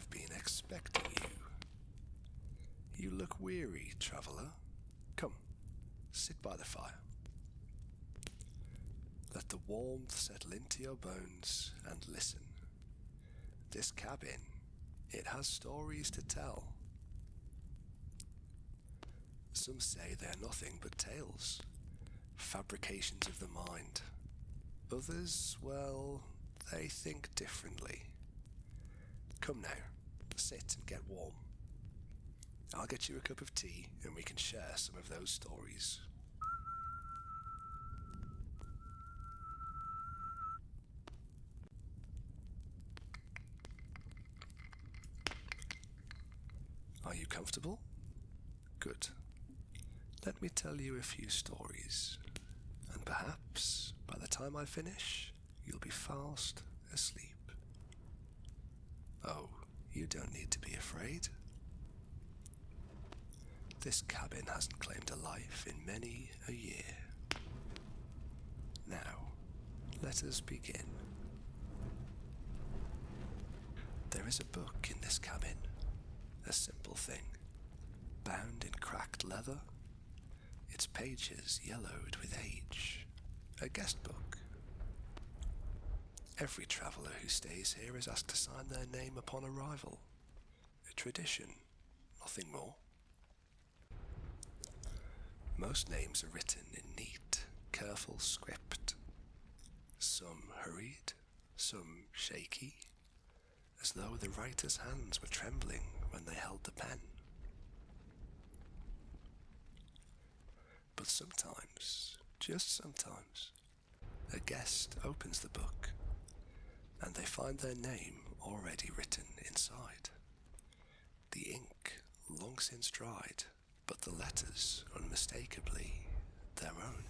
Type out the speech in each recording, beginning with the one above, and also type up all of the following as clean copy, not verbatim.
I've been expecting you. You look weary, traveller. Come, sit by the fire. Let the warmth settle into your bones and listen. This cabin, it has stories to tell. Some say they're nothing but tales, fabrications of the mind. Others, well, they think differently. Come now, sit and get warm. I'll get you a cup of tea and we can share some of those stories. Are you comfortable? Good. Let me tell you a few stories, and perhaps by the time I finish, you'll be fast asleep. Oh, you don't need to be afraid. This cabin hasn't claimed a life in many a year. Now, let us begin. There is a book in this cabin, a simple thing, bound in cracked leather, its pages yellowed with age, a guest book. Every traveller who stays here is asked to sign their name upon arrival, a tradition, nothing more. Most names are written in neat, careful script, some hurried, some shaky, as though the writer's hands were trembling when they held the pen. But sometimes, just sometimes, a guest opens the book and they find their name already written inside. The ink long since dried, but the letters unmistakably their own.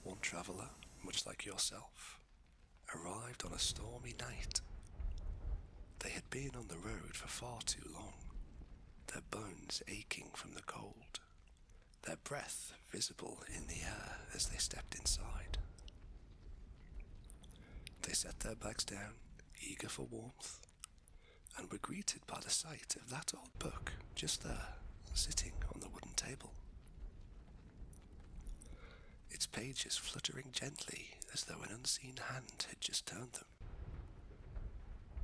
One traveller, much like yourself, arrived on a stormy night. They had been on the road for far too long, their bones aching from the cold, their breath visible in the air as they stepped inside. They set their bags down, eager for warmth, and were greeted by the sight of that old book just there, sitting on the wooden table. Its pages fluttering gently as though an unseen hand had just turned them.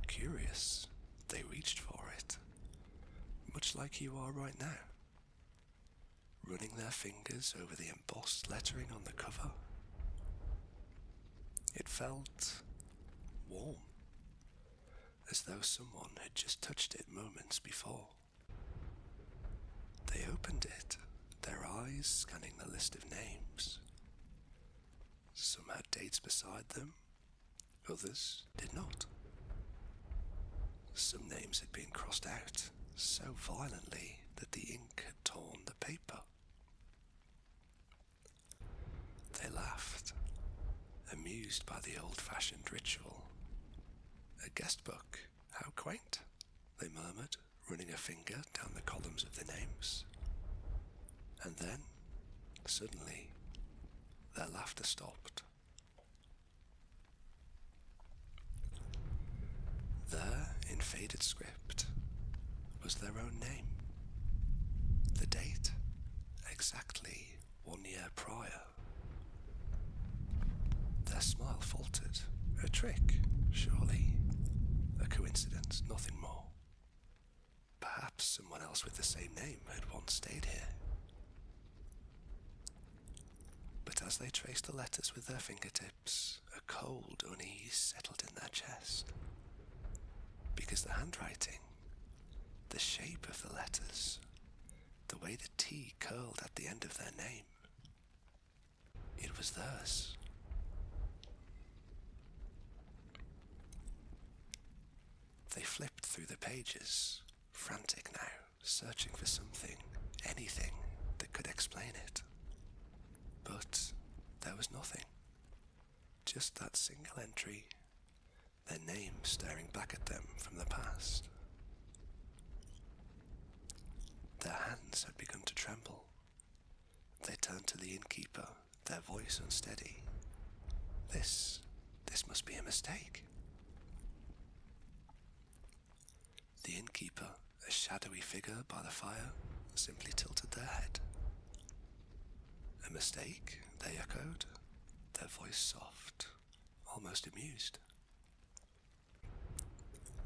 Curious, they reached for it, much like you are right now, running their fingers over the embossed lettering on the cover. It felt warm, as though someone had just touched it moments before. They opened it, their eyes scanning the list of names. Some had dates beside them, others did not. Some names had been crossed out so violently that the ink had torn the paper. They laughed, amused by the old-fashioned ritual. A guest book, how quaint, they murmured, running a finger down the columns of the names. And then, suddenly, their laughter stopped. There, in faded script, was their own name. The date, exactly 1 year prior. Their smile faltered. A trick, surely. A coincidence, nothing more. Perhaps someone else with the same name had once stayed here. But as they traced the letters with their fingertips, a cold unease settled in their chest. Because the handwriting, the shape of the letters, the way the T curled at the end of their name, it was theirs. They flipped through the pages, frantic now, searching for something, anything that could explain it. But there was nothing. Just that single entry, their names staring back at them from the past. Their hands had begun to tremble. They turned to the innkeeper, their voice unsteady. This must be a mistake. innkeeper, a shadowy figure by the fire, simply tilted their head. A mistake, they echoed, their voice soft, almost amused.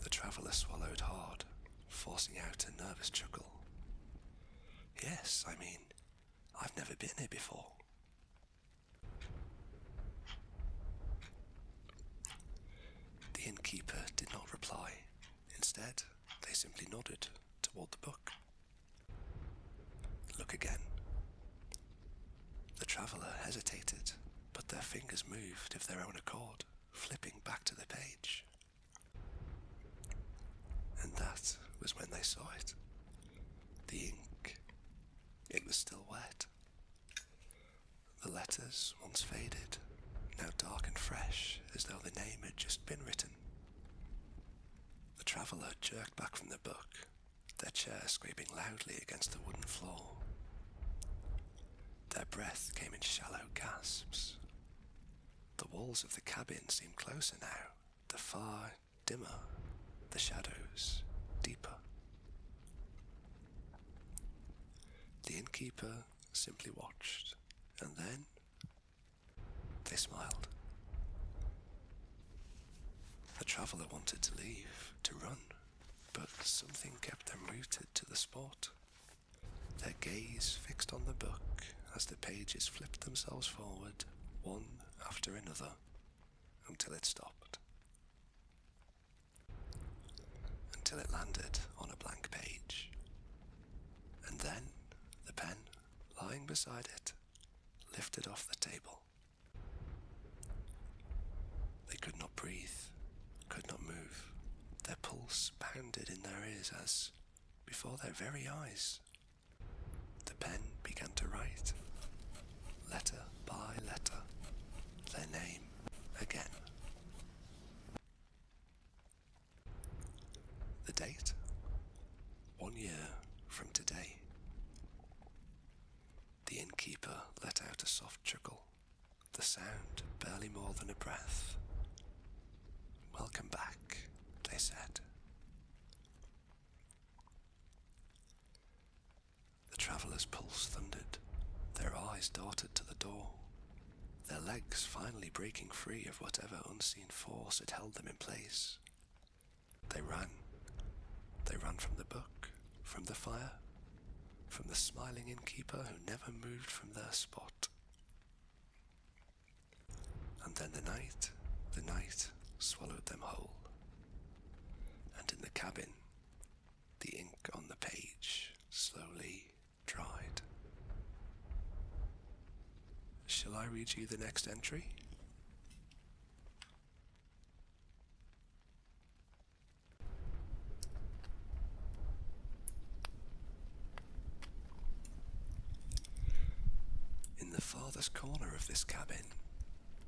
The traveller swallowed hard, forcing out a nervous chuckle. Yes, I've never been here before. The innkeeper did not reply. Instead, they simply nodded toward the book. Look again. The traveller hesitated, but their fingers moved of their own accord, flipping back to the page. And that was when they saw it. The ink. It was still wet. The letters, once faded, now dark and fresh, as though the name had just been written. The traveller jerked back from the book, their chair scraping loudly against the wooden floor. Their breath came in shallow gasps. The walls of the cabin seemed closer now, the far dimmer, the shadows deeper. The innkeeper simply watched, and then they smiled. The traveller wanted to leave, to run, but something kept them rooted to the spot. Their gaze fixed on the book as the pages flipped themselves forward, one after another, until it stopped. Until it landed on a blank page. And then the pen, lying beside it, lifted off the table. They could not breathe, could not move. Their pulse pounded in their ears as, before their very eyes, the pen began to write, letter by letter, their name again. The date? 1 year from today. The innkeeper let out a soft chuckle, the sound barely more than a breath. Welcome back, they said. The traveller's pulse thundered, their eyes darted to the door, their legs finally breaking free of whatever unseen force had held them in place. They ran from the book, from the fire, from the smiling innkeeper who never moved from their spot. And then the night swallowed them whole. And in the cabin, the ink on the page slowly dried. Shall I read you the next entry? In the farthest corner of this cabin,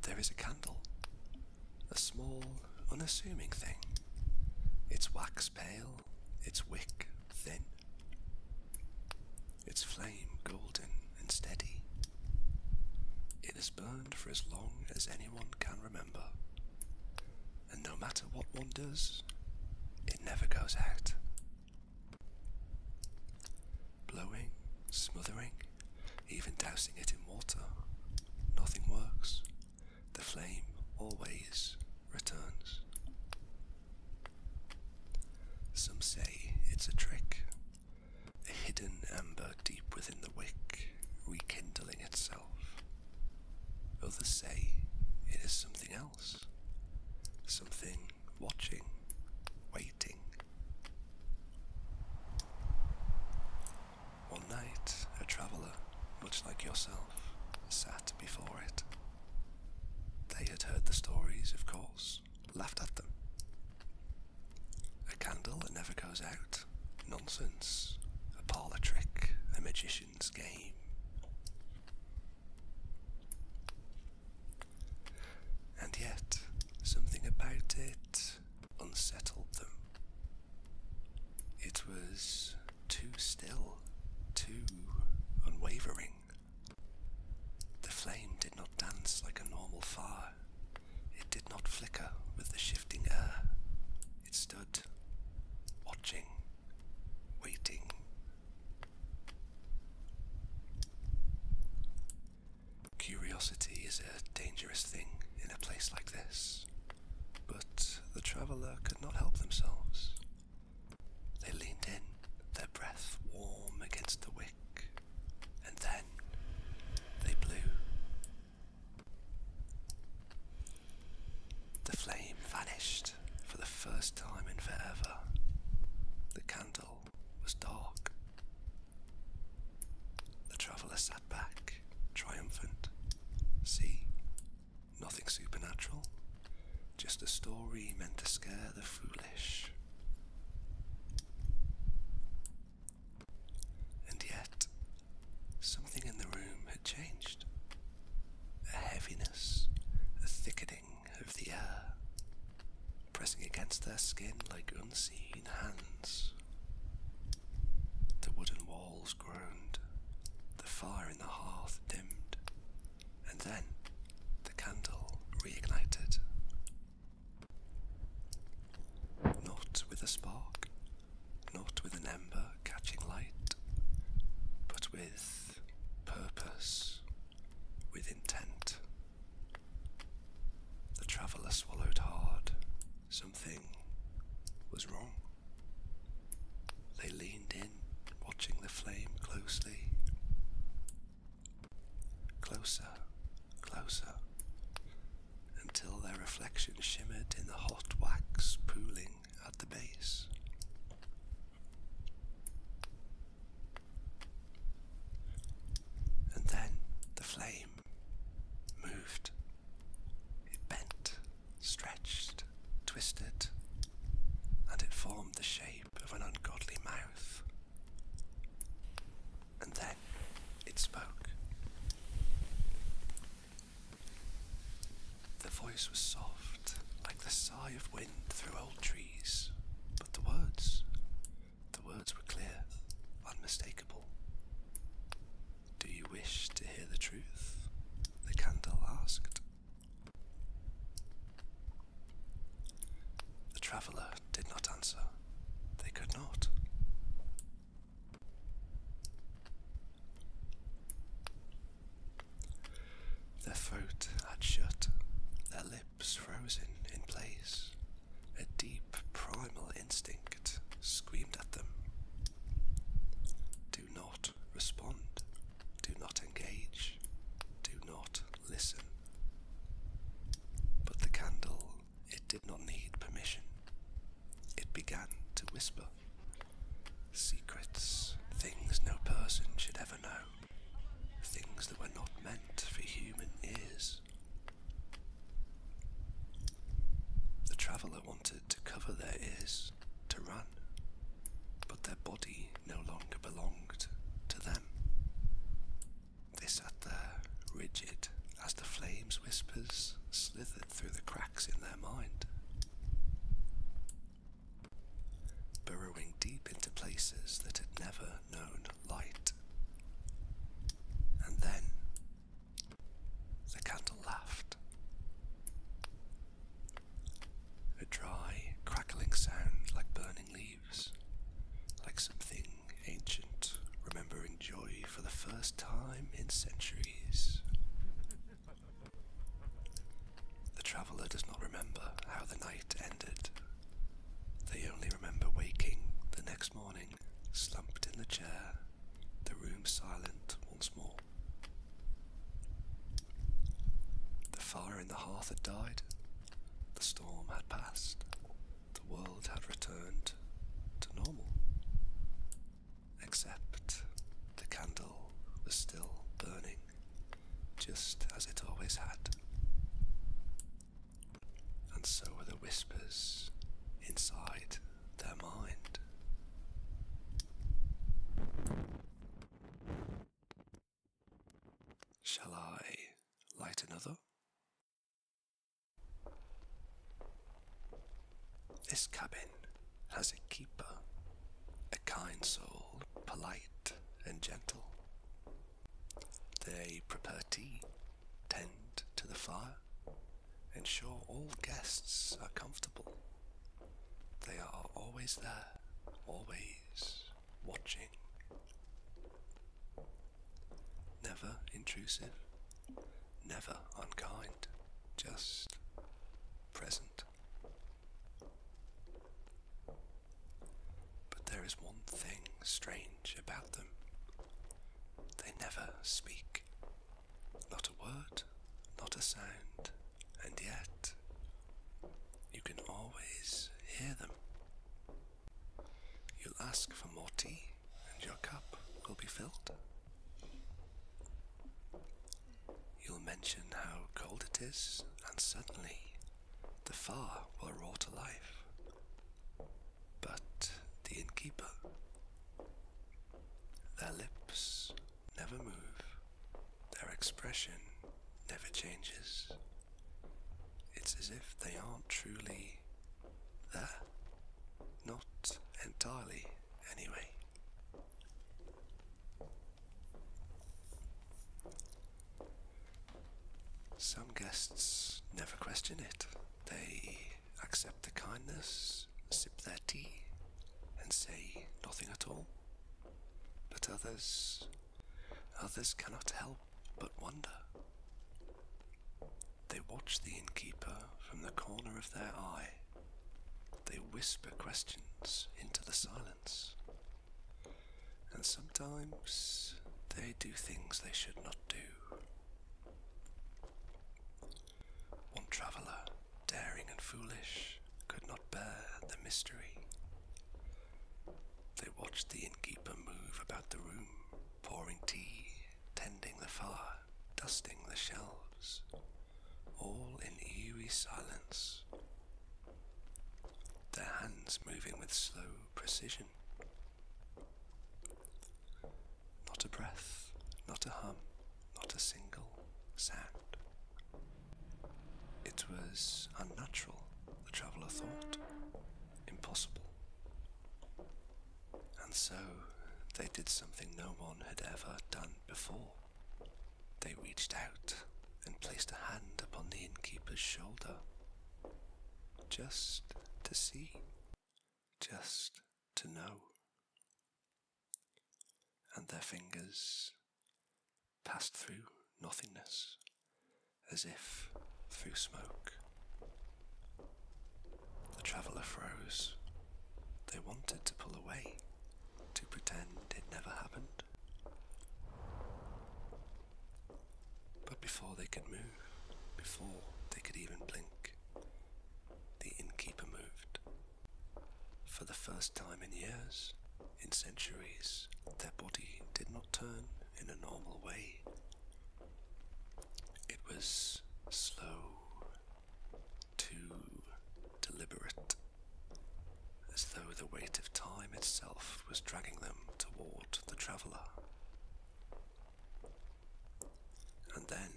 there is a candle, a small, unassuming thing. Its wax pale, its wick thin, its flame golden and steady. It has burned for as long as anyone can remember, and no matter what one does, it never goes out. Blowing, smothering, even dousing it in water, nothing works. The flame always returns. Some say it's a trick, a hidden amber deep within the wick, rekindling itself. Others say it is something else, something watching, waiting. One night, a traveller, much like yourself, sat before it. They had heard the stories, of course, laughed at them. A candle that never goes out? Nonsense. A parlour trick, a magician's game. And yet, something about it unsettled them. It was too still, too unwavering. The flame did not dance like a normal fire. It did not flicker with the shifting air. It stood, watching, Curiosity is a dangerous thing in a place like this, but the traveller could not help themselves. They leaned in, their breath warm against the wick, and then they blew. The flame vanished for the first time in forever. The candle was dark. The traveller sat back, triumphant. See, nothing supernatural, just a story meant to scare the foolish. And yet, something in the room had changed. A heaviness, a thickening of the air, pressing against their skin like unseen hands. The wooden walls groaned, the fire in the hearth dimmed, and then the candle reignited. Not with a spark, not with an ember catching light, but with purpose, with intent. The traveller swallowed hard. Something was wrong. They leaned in, watching the flame closely. Closer, closer, until their reflection shimmered in the hot wax pooling at the base. And then the flame moved. It bent, stretched, twisted, and it formed the shape of an ungodly mouth. And then it spoke. The voice was soft, like the sigh of wind through old trees, but the words were clear, unmistakable. "Do you wish to hear the truth?" the candle asked. The traveller did not answer. They could not. Their throat had shut, their lips frozen in place. A deep primal instinct screamed at them. Do not respond. Do not engage. Do not listen. But the candle, it did not need permission. It began to whisper. Secrets, things no person should ever know. Things that were not meant for human ears. The traveller wanted to cover their ears, to run, but their body no longer belonged to them. They sat there, rigid, as the flame's whispers slithered through the cracks in their mind, burrowing deep into places that had never known light. And then the candle laughed. A dry, crackling sound like burning leaves, like something ancient remembering joy for the first time in centuries. The traveller does not remember how the night ended. They only remember waking the next morning, slumped in the chair, the room silent once more. The fire in the hearth had died, the storm had passed, the world had returned to normal. Except the candle was still burning, just as it always had. And so were the whispers inside their mind. Shall I light another? This cabin has a keeper, a kind soul, polite and gentle. They prepare tea, tend to the fire, ensure all guests are comfortable. They are always there, always watching. Never intrusive, never unkind, just present. But there is one thing strange about them. They never speak. Not a word, not a sound, and yet you can always hear them. You'll ask for more tea, and your cup will be filled. You'll mention how cold it is, and suddenly the fire will roar to life. But the innkeeper, their lips never move, their expression never changes. It's as if they aren't truly there. Not entirely, anyway. Some guests never question it. They accept the kindness, sip their tea, and say nothing at all. But others cannot help but wonder. They watch the innkeeper from the corner of their eye. They whisper questions into the silence. And sometimes they do things they should not do. One traveller, daring and foolish, could not bear the mystery. They watched the innkeeper move about the room, pouring tea, tending the fire, dusting the shelves, all in eerie silence. Their hands moving with slow precision. Not a breath, not a hum, not a single sound. It was unnatural, the traveller thought, impossible. And so they did something no one had ever done before. They reached out and placed a hand upon the innkeeper's shoulder, just to see, just to know. And their fingers passed through nothingness, as if through smoke. The traveller froze. They wanted to pull away, to pretend it never happened. But before they could move, before they could even blink, the innkeeper moved. For the first time in years, in centuries, their body did not turn in a normal way. It was slow, too deliberate, as though the weight of time itself was dragging them toward the traveller. And then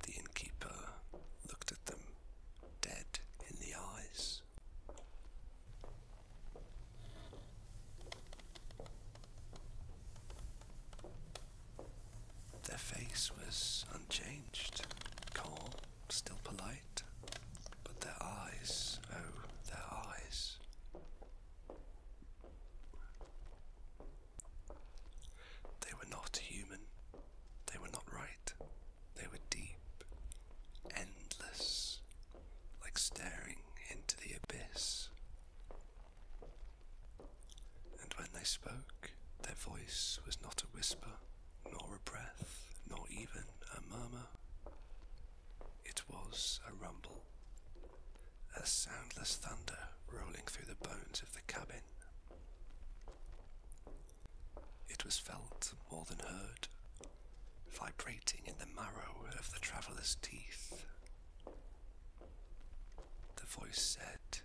the innkeeper looked at them dead in the eyes. Their face was unchanged, calm, still polite, but their eyes, oh, their eyes. They were not human, they were not right, they were deep, endless, like staring into the abyss. And when they spoke, their voice was not a whisper, nor a breath, nor even a murmur. It was a rumble, a soundless thunder rolling through the bones of the cabin. It was felt more than heard, vibrating in the marrow of the traveller's teeth. The voice said,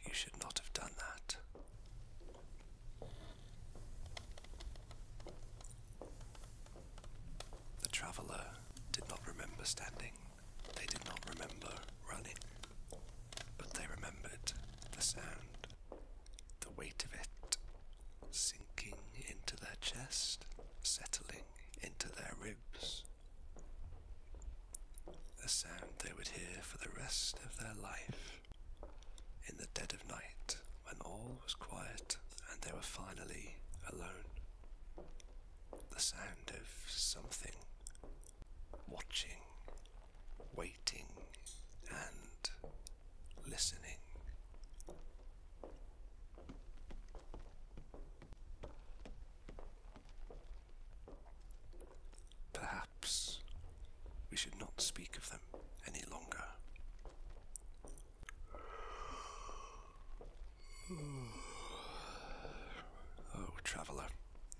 "You should not have done that." The traveller did not remember standing. They did not remember running. But they remembered the sound, the weight of it, sinking into their chest, settling into their ribs. A sound they would hear for the rest of their life, in the dead of night, when all was quiet and they were finally alone. The sound of something watching, waiting, and listening. Perhaps we should not speak of them any longer. Oh, traveller,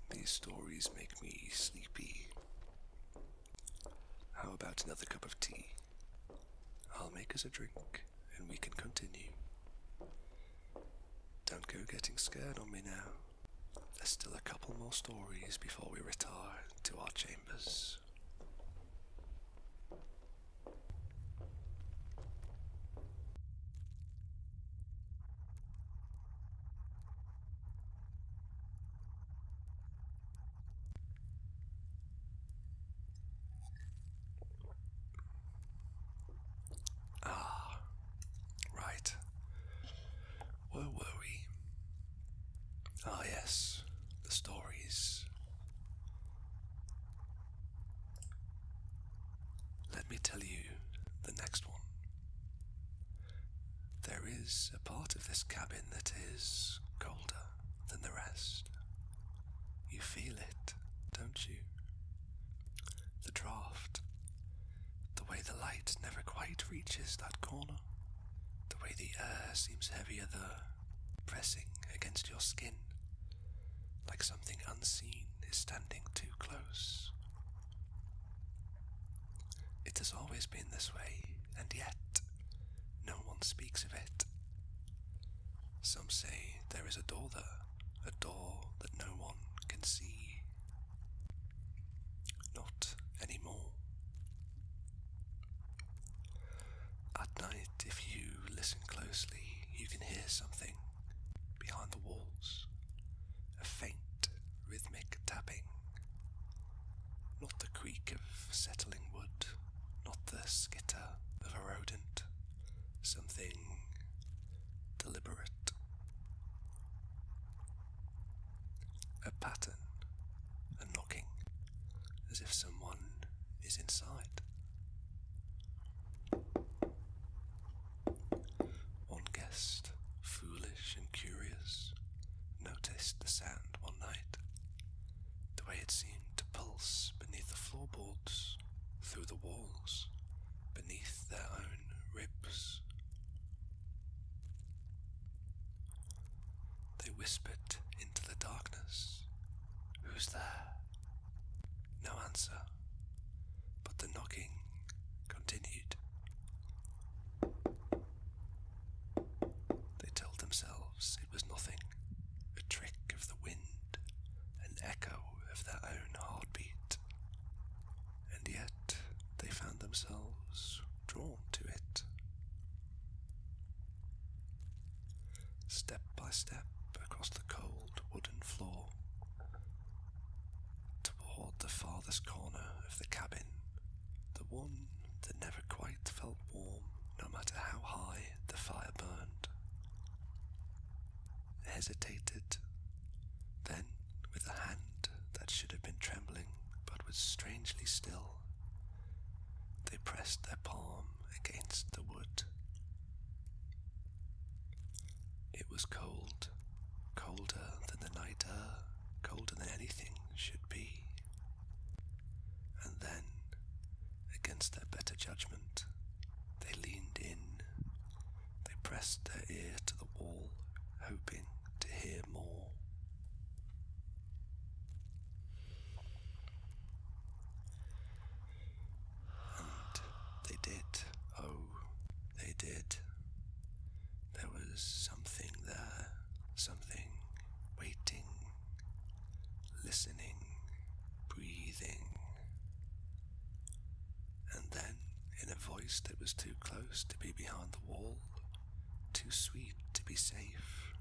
these stories make me sleepy. How about another cup of tea? I'll make us a drink, and we can continue. Don't go getting scared on me now. There's still a couple more stories before we retire to our chambers. Ah, right. Where were we? Ah, yes, the stories. Let me tell you the next one. There is a part of this cabin that is colder than the rest. You feel it, don't you? The draft. The way the light never quite reaches that corner. The way the air seems heavier there, pressing against your skin, like something unseen is standing too close. It has always been this way, and yet no one speaks of it. Some say there is a door there, a door that no one can see. Not anymore. At night, if you listen closely, you can hear something behind the walls. A faint, rhythmic tapping. Not the creak of settling wood, not the skitter of a rodent. Something deliberate. A pattern, a knocking, as if someone is inside. One guest, foolish and curious, noticed the sound one night, the way it seemed to pulse beneath the floorboards, through the walls, beneath their own ribs. They whispered into the darkness, "Who's there?" No answer, but the knocking continued. They told themselves it was nothing, a trick of the wind, an echo of their own heartbeat. And yet they found themselves drawn to it. Step by step across the cold wooden floor, toward the farthest corner of the cabin, the one that never quite felt warm no matter how high the fire burned. Hesitated, then with a hand that should have been trembling but was strangely still, they pressed their palm against the wood. It was cold, colder than the night air, colder than anything should be. And then, against their better judgment, they leaned in. They pressed their ear to the wall, hoping to hear more. And they did. Oh, they did. There was something there, something waiting, listening, breathing. And then, in a voice that was too close to be behind the wall, too sweet to be safe,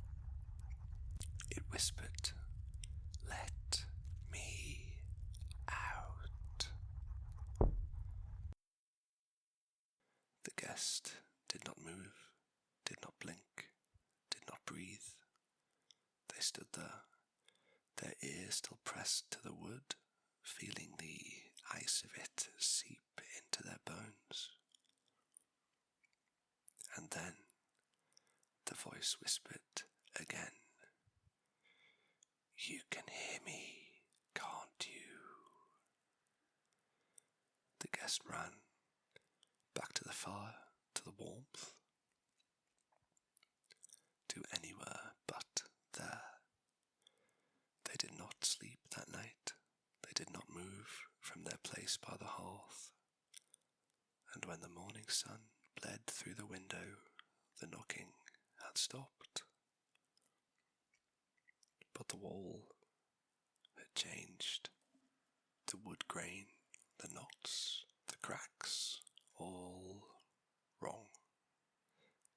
it whispered, "Let me out." The guest did not move, did not blink, did not breathe. They stood there, their ears still pressed to the wood, feeling the ice of it seep into their bones. And then the voice whispered again, "You can hear me, can't you?" The guest ran back to the fire, to the warmth, to anywhere but there. They did not sleep that night. They did not move from their place by the hearth. And when the morning sun bled through the window, the knocking had stopped. But the wall had changed. The wood grain, the knots, the cracks, all wrong.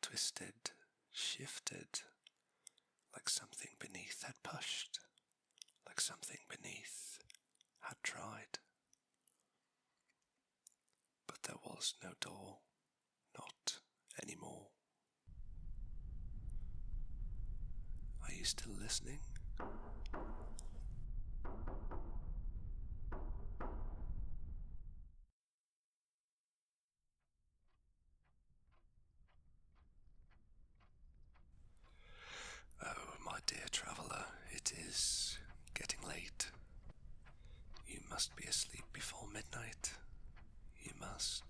Twisted, shifted, like something beneath had pushed, like something beneath had tried. But there was no door, not anymore. Are you still listening? Oh, my dear traveller, it is getting late. You must be asleep before midnight. You must.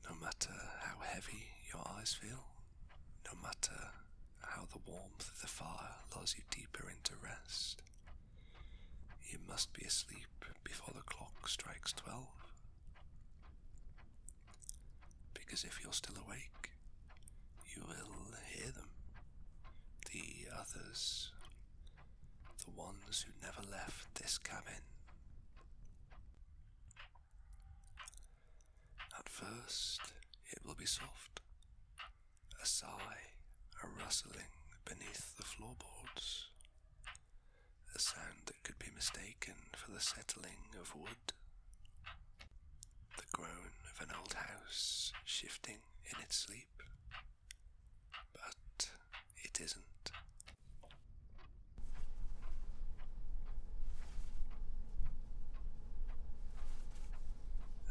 No matter how heavy your eyes feel, no matter how the warmth of the fire lulls you deeper into rest, you must be asleep before the clock strikes 12. Because if you're still awake, you will hear them. The others, the ones who never left this cabin. At first, it will be soft. A sigh, a rustling beneath the floorboards. A sound that could be mistaken for the settling of wood. The groan of an old house shifting in its sleep. But it isn't.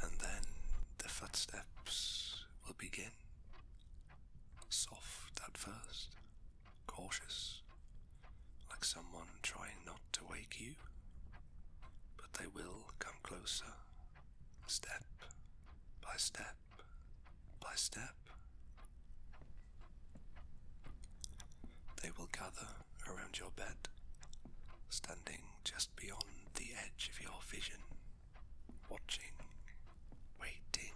And then the footsteps will begin. Soft at first, cautious, like someone trying not to wake you. But they will come closer, step by step by step. They will gather around your bed, standing just beyond the edge of your vision, watching, waiting.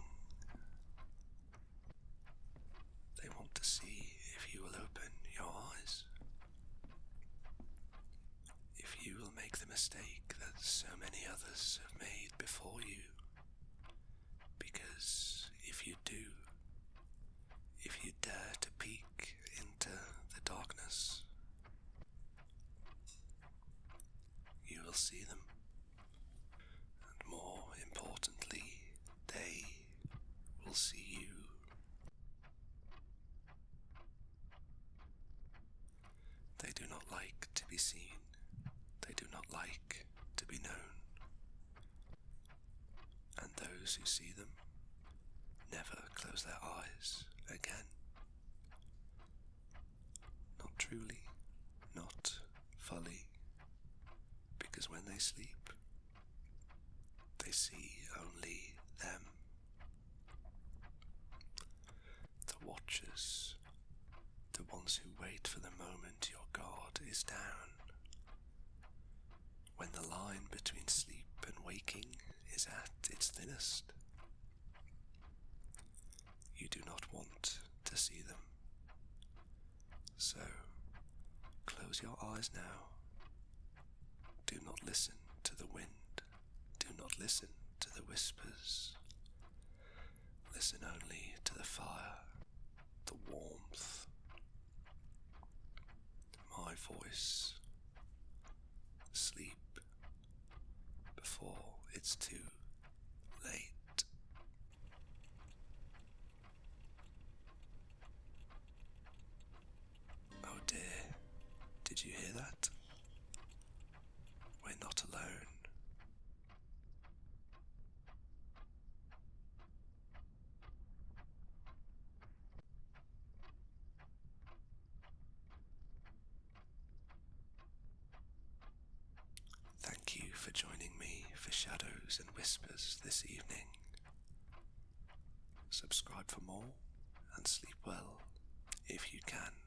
They want to see if you will open your eyes, if you will make the mistake that so many others have made before you. Because if you do, if you dare to peek into the darkness, you will see them. And more importantly, they will see you. They do not like to be seen. They do not like to be known. And those who see them never close their eyes again. Not truly, not fully, because when they sleep, they see only them. The watchers, the ones who wait for the moment your guard is down. When the line between sleep and waking is at its thinnest. You do not want to see them. So, close your eyes now. Do not listen to the wind. Do not listen to the whispers. Listen only to the fire, the warmth, my voice. Sleep before it's too late. Oh dear, did you hear that? us this evening. Subscribe for more and sleep well if you can.